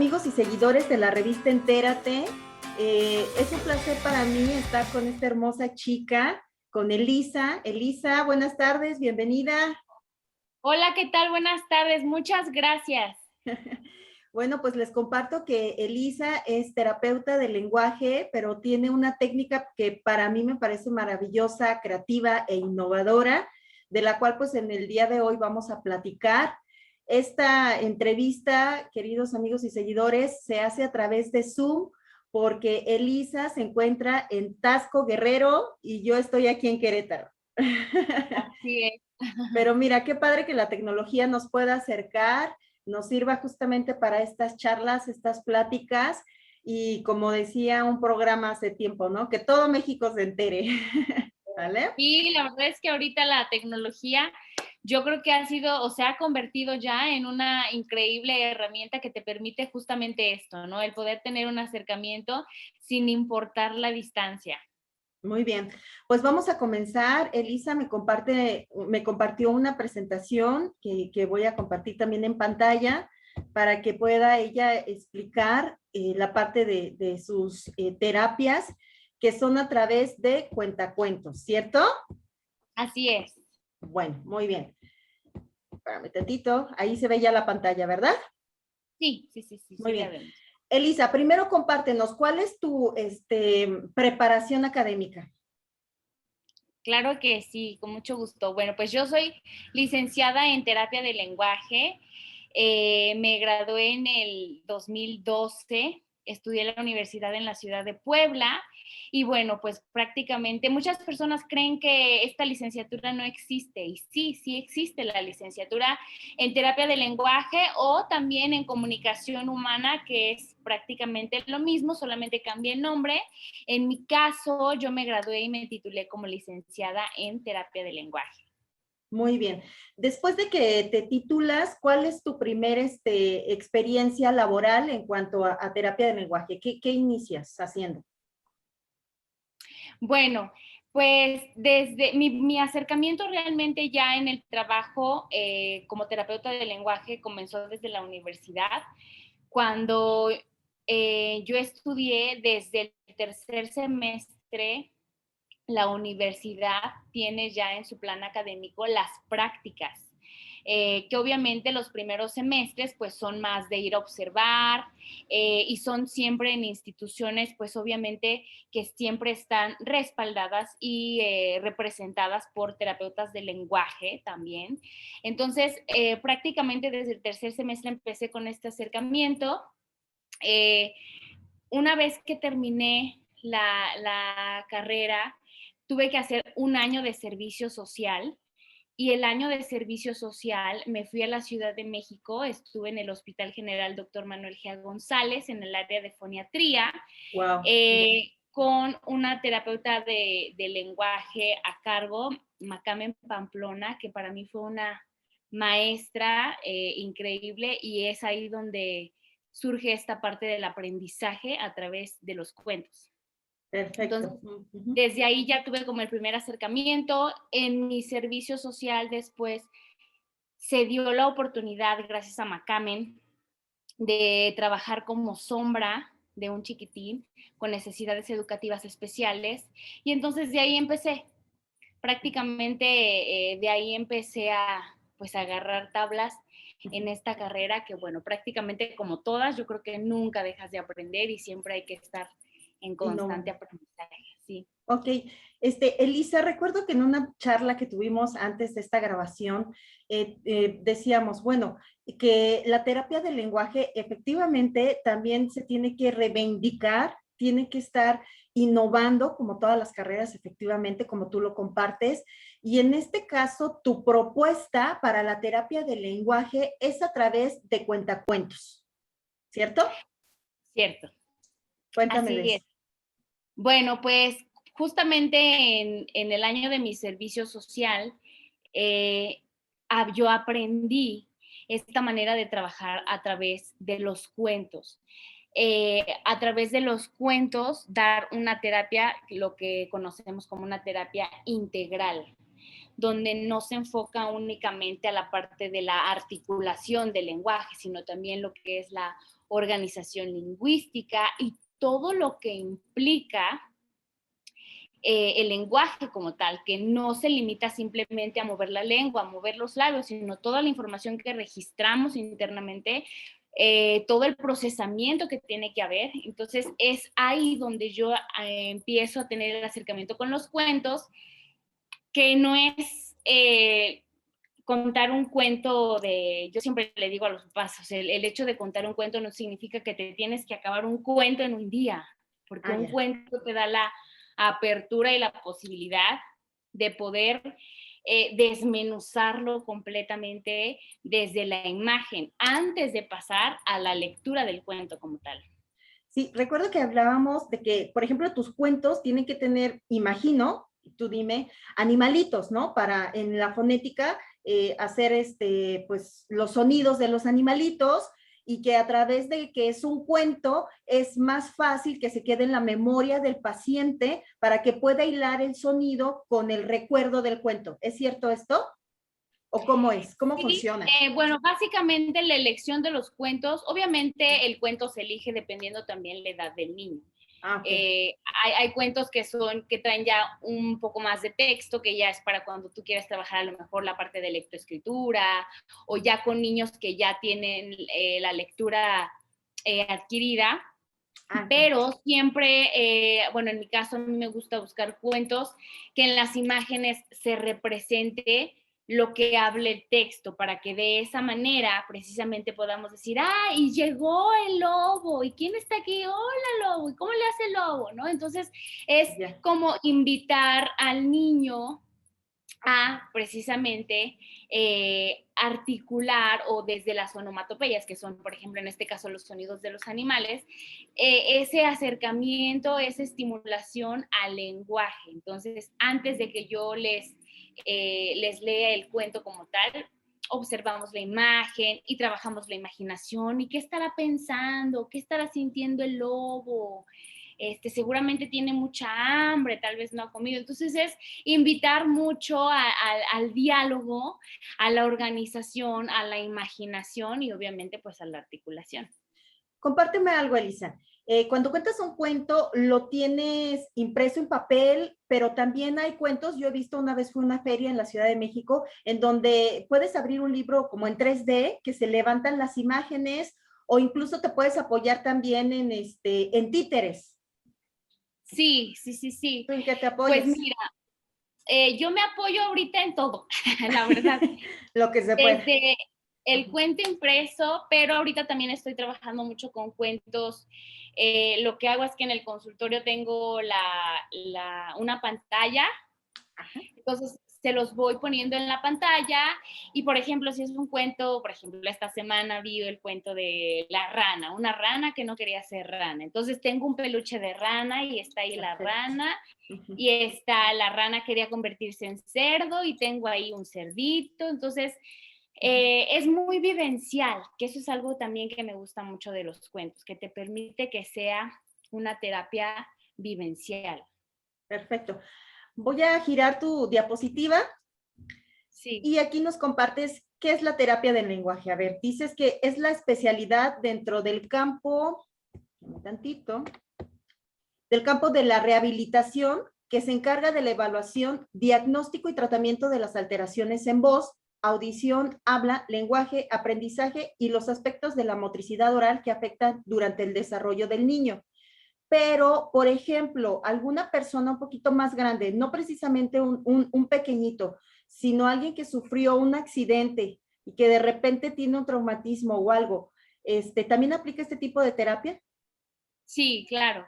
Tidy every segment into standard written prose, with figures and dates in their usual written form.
amigos y seguidores de la revista Entérate. Es un placer para mí estar con esta hermosa chica, con Elisa. Elisa, buenas tardes, bienvenida. Hola, ¿qué tal? Buenas tardes, muchas gracias. Bueno, pues les comparto que Elisa es terapeuta del lenguaje, pero tiene una técnica que para mí me parece maravillosa, creativa e innovadora, de la cual pues en el día de hoy vamos a platicar. Esta entrevista, queridos amigos y seguidores, se hace a través de Zoom porque Elisa se encuentra en Tasco Guerrero y yo estoy aquí en Querétaro. Así es. Pero mira, qué padre que la tecnología nos pueda acercar, nos sirva justamente para estas charlas, estas pláticas y como decía un programa hace tiempo, ¿no? Que todo México se entere, ¿vale? Y la verdad es que ahorita la tecnología, yo creo que ha sido o se ha convertido ya en una increíble herramienta que te permite justamente esto, ¿no? El poder tener un acercamiento sin importar la distancia. Muy bien, pues vamos a comenzar. Elisa me compartió una presentación que voy a compartir también en pantalla para que pueda ella explicar la parte de sus terapias que son a través de cuentacuentos, ¿cierto? Así es. Bueno, muy bien. Espérame tantito, ahí se ve ya la pantalla, ¿verdad? Sí, Muy la bien. vemos. Elisa, primero compártenos, ¿cuál es tu preparación académica? Claro que sí, con mucho gusto. Bueno, pues yo soy licenciada en terapia de lenguaje. Me gradué en el 2012, estudié en la universidad en la ciudad de Puebla y bueno, pues prácticamente muchas personas creen que esta licenciatura no existe y sí, sí existe la licenciatura en terapia de lenguaje o también en comunicación humana, que es prácticamente lo mismo, solamente cambia el nombre. En mi caso, yo me gradué y me titulé como licenciada en terapia de lenguaje. Muy bien. Después de que te titulas, ¿cuál es tu primer experiencia laboral en cuanto a terapia de lenguaje? ¿Qué inicias haciendo? Bueno, pues desde mi acercamiento realmente ya en el trabajo como terapeuta de lenguaje comenzó desde la universidad, cuando yo estudié desde el tercer semestre. La universidad tiene ya en su plan académico las prácticas, que obviamente los primeros semestres pues son más de ir a observar y son siempre en instituciones pues obviamente que siempre están respaldadas y representadas por terapeutas de lenguaje también. Entonces, prácticamente desde el tercer semestre empecé con este acercamiento. Eh, una vez que terminé la carrera, tuve que hacer un año de servicio social y el año de servicio social me fui a la Ciudad de México, estuve en el Hospital General Dr. Manuel G. González en el área de foniatría, Wow. con una terapeuta de lenguaje a cargo, Macamen Pamplona, que para mí fue una maestra increíble y es ahí donde surge esta parte del aprendizaje a través de los cuentos. Entonces, Perfecto. Ujú. desde ahí ya tuve como el primer acercamiento. En mi servicio social después se dio la oportunidad, gracias a Macamen, de trabajar como sombra de un chiquitín con necesidades educativas especiales. Y entonces de ahí empecé. Prácticamente de ahí empecé a pues a agarrar tablas en esta carrera que bueno, prácticamente como todas, yo creo que nunca dejas de aprender y siempre hay que estar en Y no. constante aprendizaje, sí. Ok, Elisa, recuerdo que en una charla que tuvimos antes de esta grabación, decíamos, bueno, que la terapia del lenguaje efectivamente también se tiene que reivindicar, tiene que estar innovando, como todas las carreras, efectivamente, como tú lo compartes. Y en este caso, tu propuesta para la terapia del lenguaje es a través de cuentacuentos, ¿cierto? Cierto, Cuéntame de así eso. es. Bueno, pues justamente en el año de mi servicio social, eh, yo aprendí esta manera de trabajar a través de los cuentos. A través de los cuentos, dar una terapia, lo que conocemos como una terapia integral, donde no se enfoca únicamente a la parte de la articulación del lenguaje, sino también lo que es la organización lingüística y todo lo que implica el lenguaje como tal, que no se limita simplemente a mover la lengua, a mover los labios, sino toda la información que registramos internamente, todo el procesamiento que tiene que haber. Entonces es ahí donde yo empiezo a tener el acercamiento con los cuentos, que no es contar un cuento de, yo siempre le digo a los papás, el hecho de contar un cuento no significa que te tienes que acabar un cuento en un día, porque un cuento te da la apertura y la posibilidad de poder desmenuzarlo completamente desde la imagen, antes de pasar a la lectura del cuento como tal. Sí, recuerdo que hablábamos de que, por ejemplo, tus cuentos tienen que tener, imagino, tú dime, animalitos, ¿no? Para en la fonética hacer pues, los sonidos de los animalitos y que a través de que es un cuento es más fácil que se quede en la memoria del paciente para que pueda hilar el sonido con el recuerdo del cuento. ¿Es cierto esto? ¿O cómo es? ¿Cómo Sí, funciona? bueno, básicamente la elección de los cuentos, obviamente el cuento se elige dependiendo también la edad del niño. Ah, ok. Hay cuentos que traen ya un poco más de texto, que ya es para cuando tú quieres trabajar a lo mejor la parte de lectoescritura, o ya con niños que ya tienen la lectura adquirida. Ah, Pero siempre, bueno, en mi caso a mí me gusta buscar cuentos que en las imágenes se represente lo que hable el texto, para que de esa manera precisamente podamos decir, ah, y llegó el lobo, ¿y quién está aquí? Hola, lobo, ¿y cómo le hace el lobo? ¿No? Entonces es ya. como invitar al niño a precisamente articular, o desde las onomatopeyas, que son, por ejemplo, en este caso los sonidos de los animales, ese acercamiento, esa estimulación al lenguaje. Entonces, antes de que yo les lea el cuento como tal, observamos la imagen y trabajamos la imaginación y qué estará pensando, qué estará sintiendo el lobo. Seguramente tiene mucha hambre, tal vez no ha comido. Entonces es invitar mucho al diálogo, a la organización, a la imaginación y obviamente pues a la articulación. Compárteme algo, Elisa. Cuando cuentas un cuento, lo tienes impreso en papel, pero también hay cuentos. Yo he visto, una vez fue una feria en la Ciudad de México, en donde puedes abrir un libro como en 3D, que se levantan las imágenes, o incluso te puedes apoyar también en títeres. Sí, sí, sí, sí. ¿Tú en qué te Pues apoyas? mira, yo me apoyo ahorita en todo, la verdad. Lo que se pueda. Desde el cuento impreso, pero ahorita también estoy trabajando mucho con cuentos. Lo que hago es que en el consultorio tengo una pantalla. Ajá. Entonces se los voy poniendo en la pantalla y, por ejemplo, si es un cuento, por ejemplo, esta semana vi el cuento de la rana, una rana que no quería ser rana. Entonces tengo un peluche de rana y está ahí la Perfecto. rana, Uh-huh. y está la rana quería convertirse en cerdo y tengo ahí un cerdito. Entonces es muy vivencial, que eso es algo también que me gusta mucho de los cuentos, que te permite que sea una terapia vivencial. Perfecto. Voy a girar tu diapositiva Sí. y aquí nos compartes qué es la terapia del lenguaje. A ver, dices que es la especialidad dentro del campo, un tantito, del campo de la rehabilitación, que se encarga de la evaluación, diagnóstico y tratamiento de las alteraciones en voz, audición, habla, lenguaje, aprendizaje y los aspectos de la motricidad oral que afectan durante el desarrollo del niño. Pero, por ejemplo, alguna persona un poquito más grande, no precisamente un pequeñito, sino alguien que sufrió un accidente y que de repente tiene un traumatismo o algo, ¿también aplica este tipo de terapia? Sí, claro.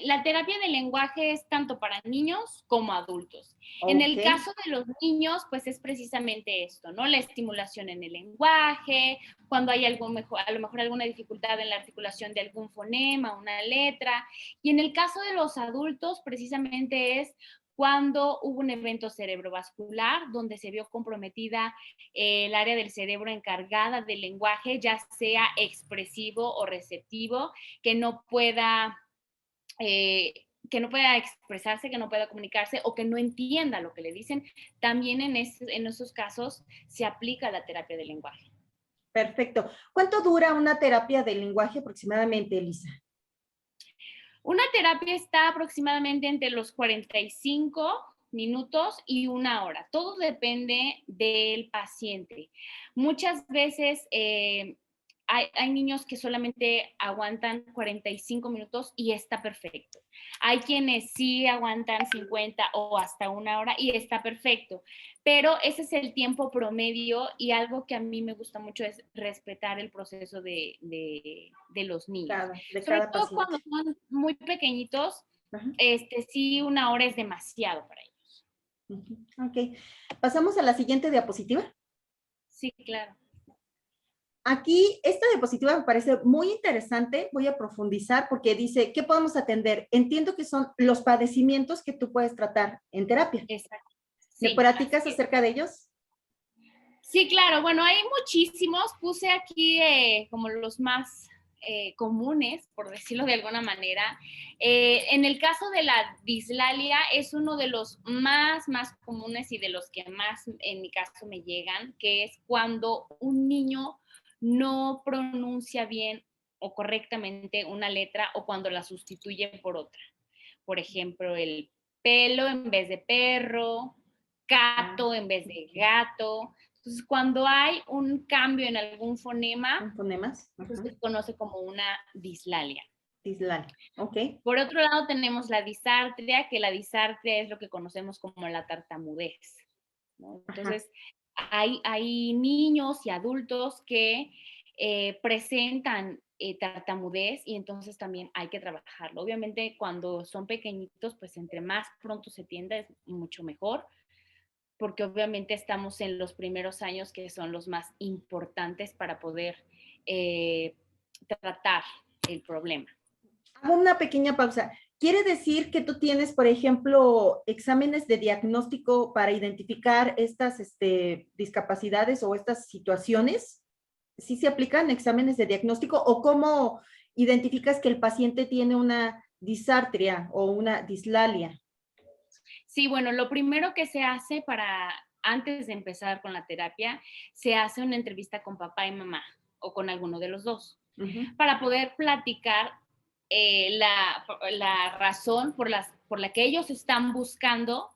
La terapia del lenguaje es tanto para niños como adultos. En Ok. el caso de los niños, pues es precisamente esto, ¿no? La estimulación en el lenguaje, cuando hay algo mejor, a lo mejor alguna dificultad en la articulación de algún fonema, una letra. Y en el caso de los adultos, precisamente es cuando hubo un evento cerebrovascular donde se vio comprometida el área del cerebro encargada del lenguaje, ya sea expresivo o receptivo, que no pueda que no pueda expresarse, que no pueda comunicarse o que no entienda lo que le dicen, también en esos casos se aplica la terapia del lenguaje. Perfecto. ¿Cuánto dura una terapia de lenguaje aproximadamente, Elisa? Una terapia está aproximadamente entre los 45 minutos y 1 hora. Todo depende del paciente. Muchas veces hay niños que solamente aguantan 45 minutos y está perfecto. Hay quienes sí aguantan 50 o hasta 1 hora y está perfecto. Pero ese es el tiempo promedio y algo que a mí me gusta mucho es respetar el proceso de los niños. Sobre Cada todo paciente. cuando son muy pequeñitos, Ajá. sí, 1 hora es demasiado para ellos. Ok. Pasamos a la siguiente diapositiva. Sí, claro. Aquí, esta diapositiva me parece muy interesante. Voy a profundizar porque dice, ¿qué podemos atender? Entiendo que son los padecimientos que tú puedes tratar en terapia. Exacto. ¿Me Sí, platicas acerca de ellos? sí, claro. Bueno, hay muchísimos. Puse aquí como los más comunes, por decirlo de alguna manera. En el caso de la dislalia, es uno de los más comunes y de los que más en mi caso me llegan, que es cuando un niño no pronuncia bien o correctamente una letra o cuando la sustituye por otra. Por ejemplo, el pelo en vez de perro, gato en vez de gato. Entonces, cuando hay un cambio en algún fonema, ¿Fonemas? pues se conoce como una dislalia. Dislalia, ok. Por otro lado, tenemos la disartria, que la disartria es lo que conocemos como la tartamudez, ¿no? Entonces, hay niños y adultos que presentan tartamudez y entonces también hay que trabajarlo. Obviamente, cuando son pequeñitos, pues entre más pronto se atienda es mucho mejor, porque obviamente estamos en los primeros años que son los más importantes para poder tratar el problema. Hago una pequeña pausa. ¿Quiere decir que tú tienes, por ejemplo, exámenes de diagnóstico para identificar estas discapacidades o estas situaciones? ¿Sí se aplican exámenes de diagnóstico o cómo identificas que el paciente tiene una disartria o una dislalia? Sí, bueno, lo primero que se hace antes de empezar con la terapia, se hace una entrevista con papá y mamá o con alguno de los dos, para poder platicar la razón por la que ellos están buscando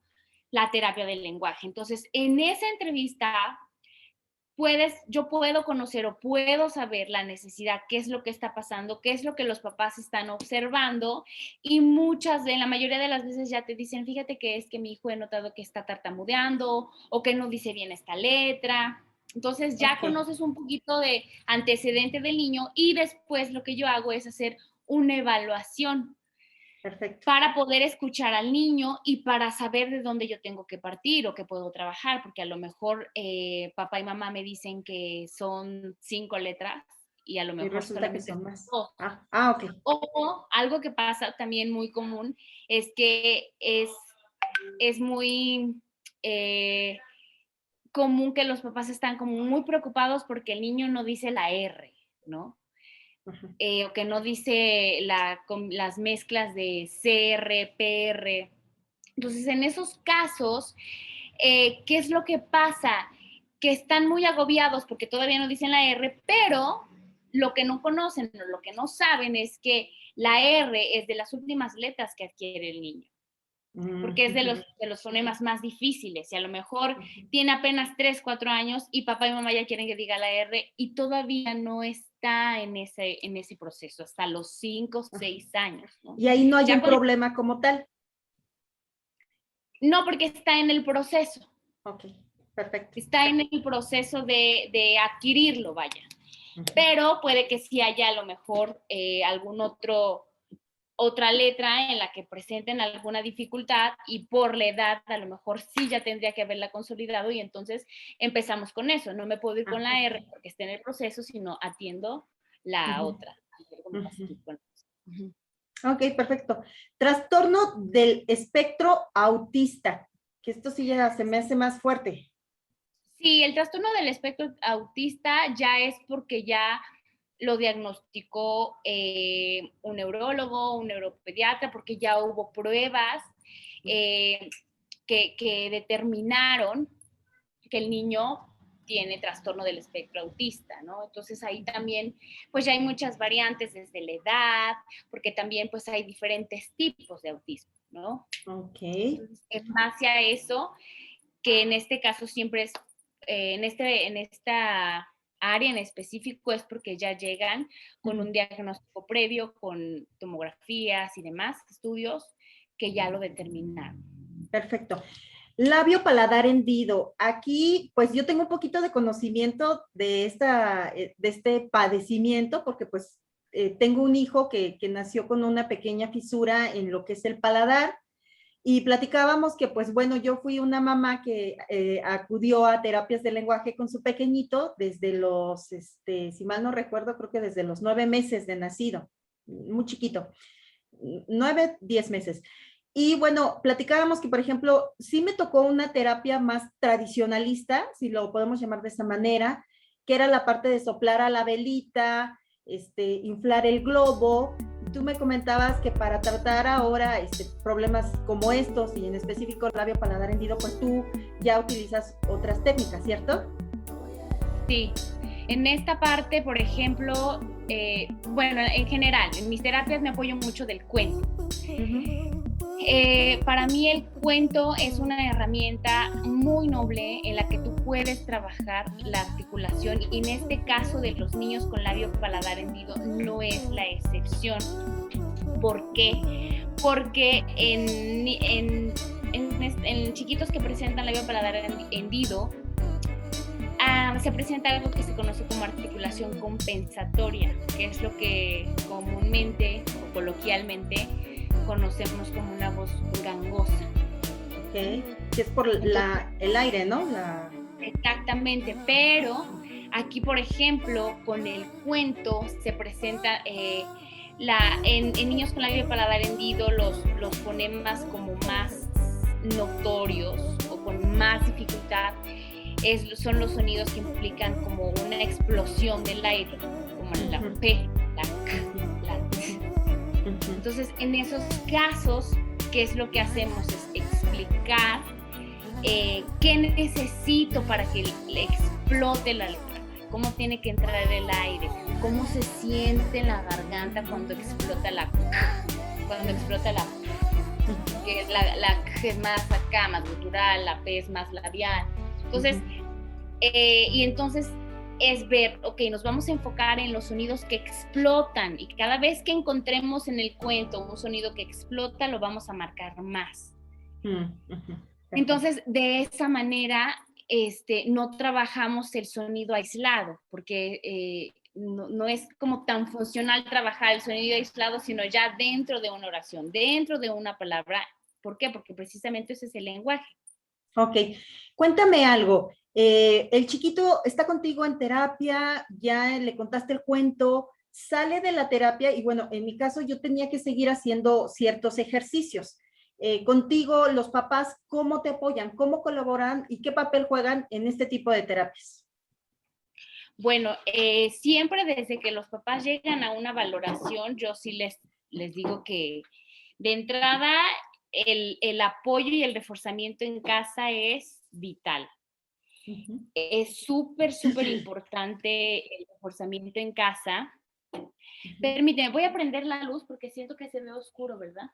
la terapia del lenguaje. Entonces, en esa entrevista yo puedo conocer o puedo saber la necesidad, qué es lo que está pasando, qué es lo que los papás están observando y la mayoría de las veces ya te dicen, fíjate que es que mi hijo he notado que está tartamudeando o que no dice bien esta letra. Entonces ya conoces un poquito de antecedente del niño y después lo que yo hago es hacer una evaluación. Perfecto. Para poder escuchar al niño y para saber de dónde yo tengo que partir o qué puedo trabajar, porque a lo mejor papá y mamá me dicen que son 5 letras y a lo mejor resulta que solamente son son más. 2. Ok. O algo que pasa también muy común es que es muy común que los papás están como muy preocupados porque el niño no dice la R, ¿no? O que no dice las mezclas de CR, PR. Entonces, en esos casos, ¿qué es lo que pasa? Que están muy agobiados porque todavía no dicen la R, pero lo que no conocen o lo que no saben es que la R es de las últimas letras que adquiere el niño, porque es de los fonemas más difíciles y a lo mejor tiene apenas 3, 4 años y papá y mamá ya quieren que diga la R y todavía no está en ese proceso, hasta los 5, 6 años, ¿no? Y ahí no hay un problema como tal. No, porque está en el proceso. Ok, perfecto. Está en el proceso de adquirirlo, vaya. Pero puede que sí haya a lo mejor otra letra en la que presenten alguna dificultad y por la edad a lo mejor sí ya tendría que haberla consolidado y entonces empezamos con eso. No me puedo ir con la R porque está en el proceso, sino atiendo la otra. Ok, perfecto. Trastorno del espectro autista, que esto sí ya se me hace más fuerte. Sí, el trastorno del espectro autista ya es porque ya lo diagnosticó un neurólogo, un neuropediatra, porque ya hubo pruebas que determinaron que el niño tiene trastorno del espectro autista, ¿no? Entonces ahí también, pues ya hay muchas variantes desde la edad, porque también pues hay diferentes tipos de autismo, ¿no? Ok. Entonces, en base a eso, que en este caso siempre es, en esta área en específico es porque ya llegan con un diagnóstico previo, con tomografías y demás estudios que ya lo determinaron. Perfecto. Labio paladar hendido. Aquí, pues yo tengo un poquito de conocimiento de este padecimiento, porque pues tengo un hijo que nació con una pequeña fisura en lo que es el paladar. Y platicábamos que, pues bueno, yo fui una mamá que acudió a terapias de lenguaje con su pequeñito desde los, si mal no recuerdo, creo que desde los 9 meses de nacido, muy chiquito, 9, 10 meses. Y bueno, platicábamos que, por ejemplo, sí me tocó una terapia más tradicionalista, si lo podemos llamar de esa manera, que era la parte de soplar a la velita, inflar el globo. Tú me comentabas que para tratar ahora problemas como estos y en específico el labio paladar hendido, pues tú ya utilizas otras técnicas, ¿cierto? Sí, en esta parte, por ejemplo, bueno, en general, en mis terapias me apoyo mucho del cuento. Para mí el cuento es una herramienta muy noble en la que tú puedes trabajar la articulación y en este caso de los niños con labio paladar hendido no es la excepción. ¿Por qué? Porque en chiquitos que presentan labio paladar hendido, se presenta algo que se conoce como articulación compensatoria, que es lo que comúnmente o coloquialmente conocemos como una voz gangosa. Ok, que es por el aire, ¿no? Exactamente, pero aquí, por ejemplo, con el cuento se presenta en niños con labio paladar hendido los fonemas como más notorios o con más dificultad son los sonidos que implican como una explosión del aire, como la P, la K, la T. Entonces, en esos casos, ¿qué es lo que hacemos? Es explicar qué necesito para que le explote la letra, cómo tiene que entrar el aire, cómo se siente en la garganta cuando explota la K, que la K es más acá, más gutural, la P es más labial. Entonces, y entonces es ver, ok, nos vamos a enfocar en los sonidos que explotan y cada vez que encontremos en el cuento un sonido que explota, lo vamos a marcar más. Entonces, de esa manera, no trabajamos el sonido aislado, porque no es como tan funcional trabajar el sonido aislado, sino ya dentro de una oración, dentro de una palabra. ¿Por qué? Porque precisamente ese es el lenguaje. Ok, cuéntame algo. El chiquito está contigo en terapia, ya le contaste el cuento, sale de la terapia y bueno, en mi caso yo tenía que seguir haciendo ciertos ejercicios. Contigo, los papás, ¿cómo te apoyan? ¿Cómo colaboran? ¿Y qué papel juegan en este tipo de terapias? Bueno, siempre desde que los papás llegan a una valoración, yo sí les digo que de entrada el apoyo y el reforzamiento en casa es vital. Es súper, súper importante el reforzamiento en casa. Permíteme, voy a prender la luz porque siento que se ve oscuro, ¿verdad?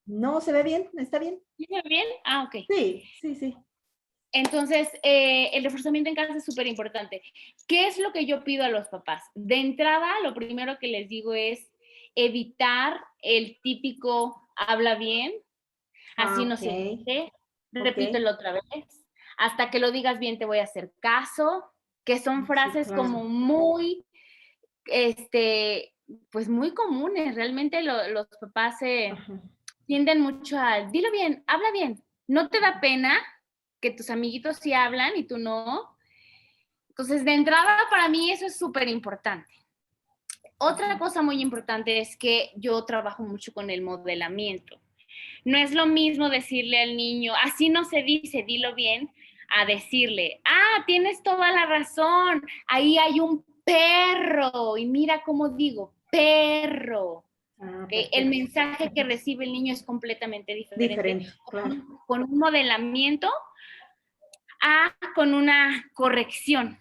No, se ve bien, está bien. ¿Sí se ve bien? Ah, ok. Sí. Entonces, el reforzamiento en casa es súper importante. ¿Qué es lo que yo pido a los papás? De entrada, lo primero que les digo es evitar el típico habla bien, así no se dice, repítelo otra vez, hasta que lo digas bien te voy a hacer caso, que son frases como muy, pues muy comunes. Realmente los papás tienden mucho a, dilo bien, habla bien, no te da pena que tus amiguitos sí hablan y tú no. Entonces, de entrada, para mí eso es súper importante. Otra cosa muy importante es que yo trabajo mucho con el modelamiento. No es lo mismo decirle al niño, así no se dice, dilo bien, a decirle, tienes toda la razón, ahí hay un perro, y mira cómo digo, perro. ¿Okay? El Perfecto. mensaje que recibe el niño es completamente diferente, Diferente, claro. con un modelamiento con una corrección.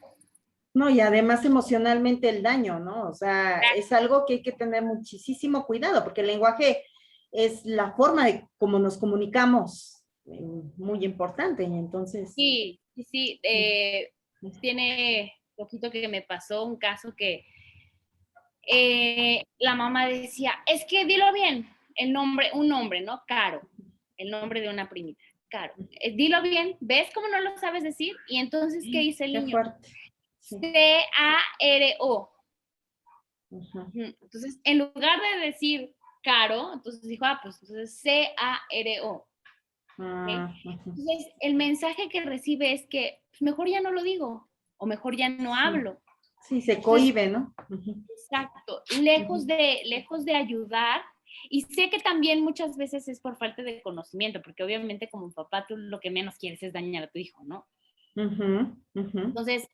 No, y además emocionalmente el daño, ¿no? O sea, es algo que hay que tener muchísimo cuidado, porque el lenguaje es la forma de cómo nos comunicamos, muy importante, y entonces... Sí, sí, sí. Tiene poquito que me pasó un caso que la mamá decía, es que dilo bien, el nombre, un nombre, ¿no? Caro, el nombre de una primita, Caro. Dilo bien, ¿ves cómo no lo sabes decir? Y entonces, ¿qué dice el Qué niño? fuerte. Sí. C-A-R-O. Ajá. Entonces, en lugar de decir Caro, entonces dijo, pues entonces C-A-R-O. ¿Okay? Entonces, el mensaje que recibe es que pues, mejor ya no lo digo o mejor ya no hablo. Sí, se cohíbe, ¿no? Exacto, lejos de ayudar. Y sé que también muchas veces es por falta de conocimiento, porque obviamente como papá tú lo que menos quieres es dañar a tu hijo, ¿no? Entonces,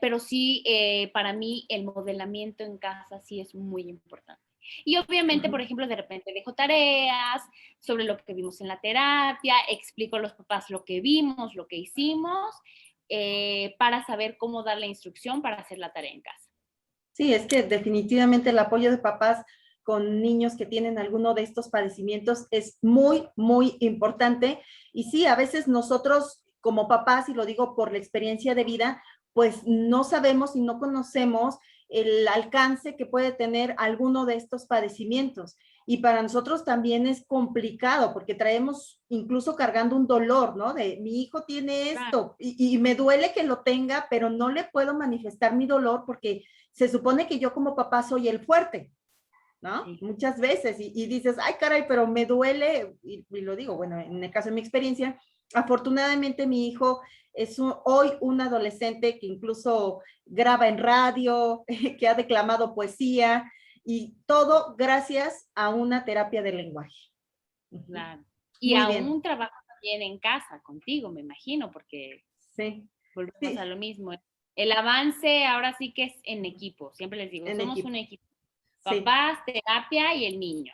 pero sí, para mí el modelamiento en casa sí es muy importante. Y obviamente, por ejemplo, de repente dejo tareas sobre lo que vimos en la terapia, explico a los papás lo que vimos, lo que hicimos, para saber cómo dar la instrucción para hacer la tarea en casa. Sí, es que definitivamente el apoyo de papás con niños que tienen alguno de estos padecimientos es muy, muy importante. Y sí, a veces nosotros como papás, y lo digo por la experiencia de vida, pues no sabemos y no conocemos el alcance que puede tener alguno de estos padecimientos. Y para nosotros también es complicado porque traemos incluso cargando un dolor, ¿no? De mi hijo tiene esto y me duele que lo tenga, pero no le puedo manifestar mi dolor porque se supone que yo como papá soy el fuerte, ¿no? Sí. Muchas veces, y dices, ay, caray, pero me duele, y lo digo, bueno, en el caso de mi experiencia, afortunadamente mi hijo es hoy un adolescente que incluso graba en radio, que ha declamado poesía, y todo gracias a una terapia del lenguaje. Claro. Y aún trabaja también en casa contigo, me imagino, porque sí. volvemos a lo mismo. El avance ahora sí que es en equipo, siempre les digo, somos un equipo. Papás, terapia y el niño.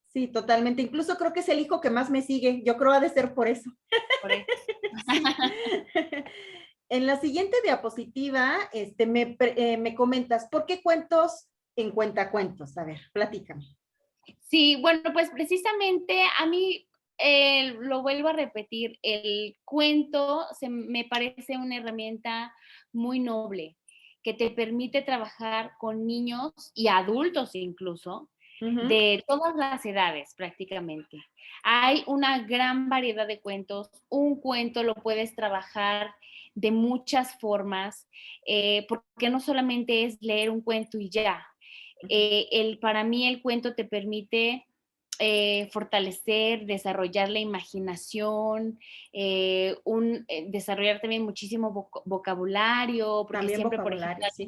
Sí, totalmente. Incluso creo que es el hijo que más me sigue. Yo creo ha de ser por eso. Por eso. En la siguiente diapositiva, me comentas, ¿por qué cuentos en cuentacuentos? A ver, platícame. Sí, bueno, pues precisamente a mí, lo vuelvo a repetir, el cuento me parece una herramienta muy noble que te permite trabajar con niños y adultos incluso, de todas las edades prácticamente. Hay una gran variedad de cuentos. Un cuento lo puedes trabajar de muchas formas, porque no solamente es leer un cuento y ya. Para mí el cuento te permite fortalecer, desarrollar la imaginación, desarrollar también muchísimo vocabulario, porque también siempre, por ejemplo, sí.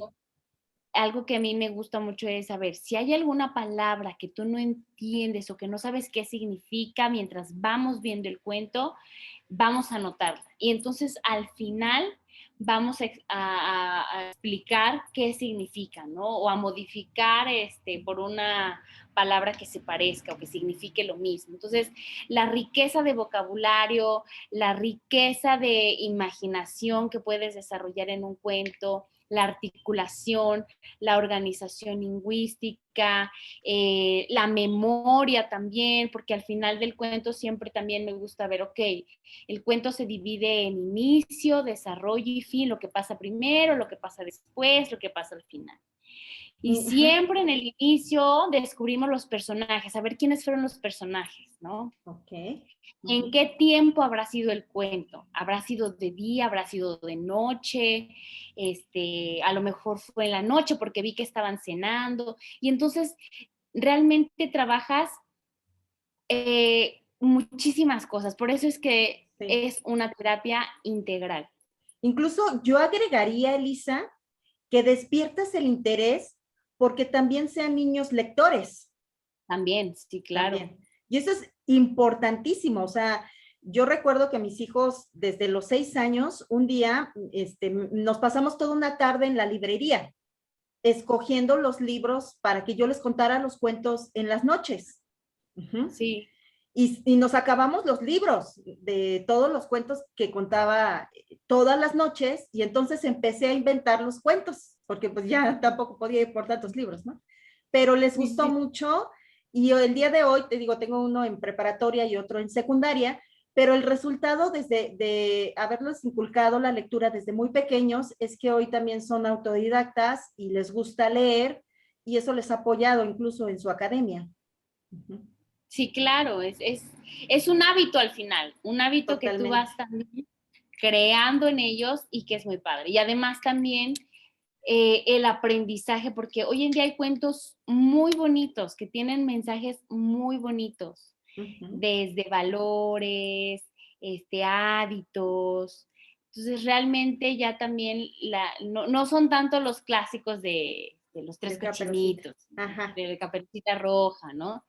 algo que a mí me gusta mucho es saber si hay alguna palabra que tú no entiendes o que no sabes qué significa mientras vamos viendo el cuento, vamos a anotarla. Y entonces al final vamos a explicar qué significa, ¿no? O a modificar por una palabra que se parezca o que signifique lo mismo. Entonces, la riqueza de vocabulario, la riqueza de imaginación que puedes desarrollar en un cuento, la articulación, la organización lingüística, la memoria también, porque al final del cuento siempre también me gusta ver, ok, el cuento se divide en inicio, desarrollo y fin, lo que pasa primero, lo que pasa después, lo que pasa al final. Y siempre en el inicio descubrimos los personajes, a ver quiénes fueron los personajes, ¿no? Ok. ¿En qué tiempo habrá sido el cuento? ¿Habrá sido de día? ¿Habrá sido de noche? A lo mejor fue en la noche porque vi que estaban cenando. Y entonces realmente trabajas muchísimas cosas. Por eso es que es una terapia integral. Incluso yo agregaría, Elisa, que despiertas el interés porque también sean niños lectores. También, sí, claro. También. Y eso es importantísimo. O sea, yo recuerdo que mis hijos, desde los 6 años, un día nos pasamos toda una tarde en la librería. escogiendo los libros para que yo les contara los cuentos en las noches. Sí. Y nos acabamos los libros de todos los cuentos que contaba todas las noches, y entonces empecé a inventar los cuentos, porque pues ya tampoco podía ir por tantos libros, ¿no? Pero les gustó mucho, y el día de hoy, te digo, tengo uno en preparatoria y otro en secundaria, pero el resultado de haberlos inculcado la lectura desde muy pequeños es que hoy también son autodidactas y les gusta leer, y eso les ha apoyado incluso en su academia. Sí, claro, es un hábito al final, un hábito que tú Totalmente. vas también creando en ellos y que es muy padre. Y además también el aprendizaje, porque hoy en día hay cuentos muy bonitos que tienen mensajes muy bonitos, desde valores, hábitos. Entonces realmente ya también no son tanto los clásicos de los tres De Caperucita. cochinitos, Ajá. de Caperucita Roja, ¿no?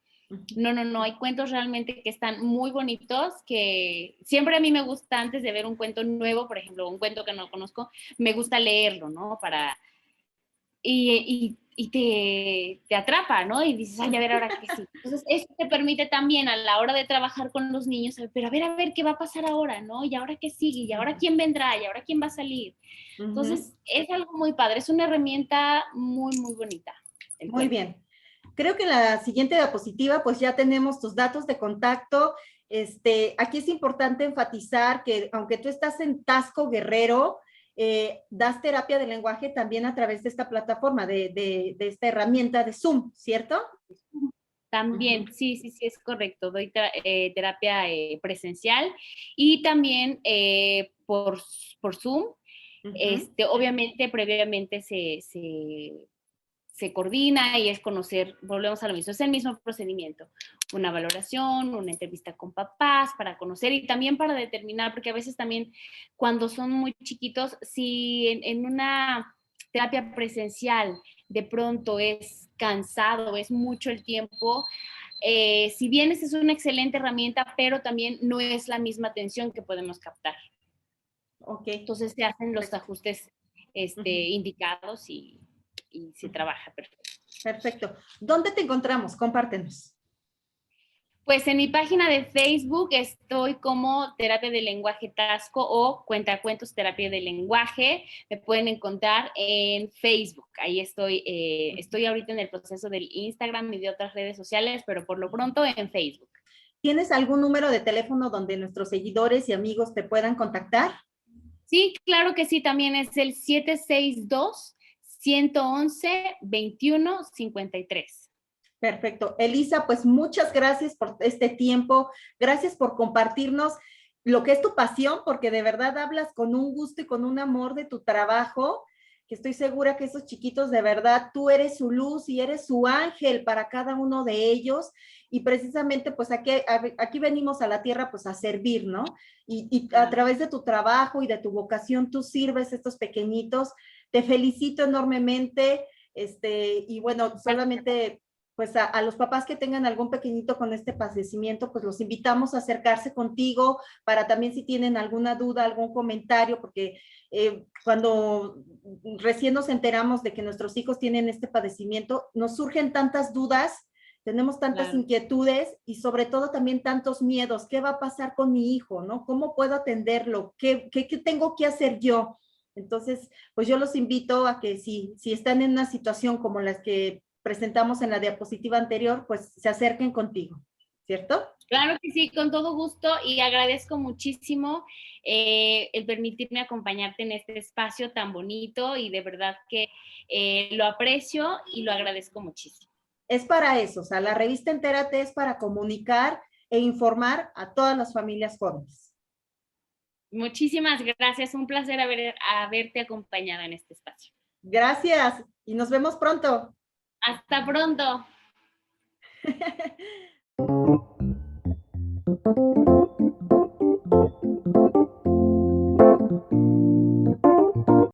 No, hay cuentos realmente que están muy bonitos, que siempre a mí me gusta, antes de ver un cuento nuevo, por ejemplo, un cuento que no conozco, me gusta leerlo, ¿no? Y te atrapa, ¿no? Y dices, ay, a ver, ahora que sí. Entonces, eso te permite también a la hora de trabajar con los niños, pero a ver, ¿qué va a pasar ahora, no? ¿Y ahora qué sigue? ¿Y ahora quién vendrá? ¿Y ahora quién va a salir? Entonces, es algo muy padre, es una herramienta muy, muy bonita. Muy bien. Creo que en la siguiente diapositiva, pues ya tenemos tus datos de contacto. Aquí es importante enfatizar que aunque tú estás en Tasco Guerrero, das terapia de lenguaje también a través de esta plataforma, de esta herramienta de Zoom, ¿cierto? También, sí, es correcto. Doy terapia presencial y también por Zoom. Obviamente, previamente se coordina y es conocer, volvemos a lo mismo, es el mismo procedimiento, una valoración, una entrevista con papás para conocer y también para determinar, porque a veces también cuando son muy chiquitos, si en una terapia presencial de pronto es cansado, es mucho el tiempo, si bien esa es una excelente herramienta, pero también no es la misma atención que podemos captar. Okay. Entonces se hacen los ajustes indicados y se trabaja perfecto. Perfecto. ¿Dónde te encontramos? Compártenos. Pues en mi página de Facebook estoy como Terapia de Lenguaje Tasco o Cuentacuentos Terapia de Lenguaje. Me pueden encontrar en Facebook. Ahí estoy. Estoy ahorita en el proceso del Instagram y de otras redes sociales, pero por lo pronto en Facebook. ¿Tienes algún número de teléfono donde nuestros seguidores y amigos te puedan contactar? Sí, claro que sí. También es el 762-111-2153. Perfecto. Elisa, pues muchas gracias por este tiempo. Gracias por compartirnos lo que es tu pasión, porque de verdad hablas con un gusto y con un amor de tu trabajo, que estoy segura que esos chiquitos, de verdad, tú eres su luz y eres su ángel para cada uno de ellos. Y precisamente, pues aquí venimos a la tierra, pues a servir, ¿no? Y a través de tu trabajo y de tu vocación, tú sirves a estos pequeñitos. Te felicito enormemente. Y bueno, solamente pues a los papás que tengan algún pequeñito con este padecimiento, pues los invitamos a acercarse contigo para también si tienen alguna duda, algún comentario, porque cuando recién nos enteramos de que nuestros hijos tienen este padecimiento, nos surgen tantas dudas, tenemos tantas inquietudes y sobre todo también tantos miedos. ¿Qué va a pasar con mi hijo? ¿No? ¿Cómo puedo atenderlo? ¿Qué tengo que hacer yo? Entonces, pues yo los invito a que si están en una situación como las que presentamos en la diapositiva anterior, pues se acerquen contigo, ¿cierto? Claro que sí, con todo gusto y agradezco muchísimo el permitirme acompañarte en este espacio tan bonito y de verdad que lo aprecio y lo agradezco muchísimo. Es para eso, o sea, la revista Entérate es para comunicar e informar a todas las familias jóvenes. Muchísimas gracias, un placer haberte acompañado en este espacio. Gracias y nos vemos pronto. Hasta pronto.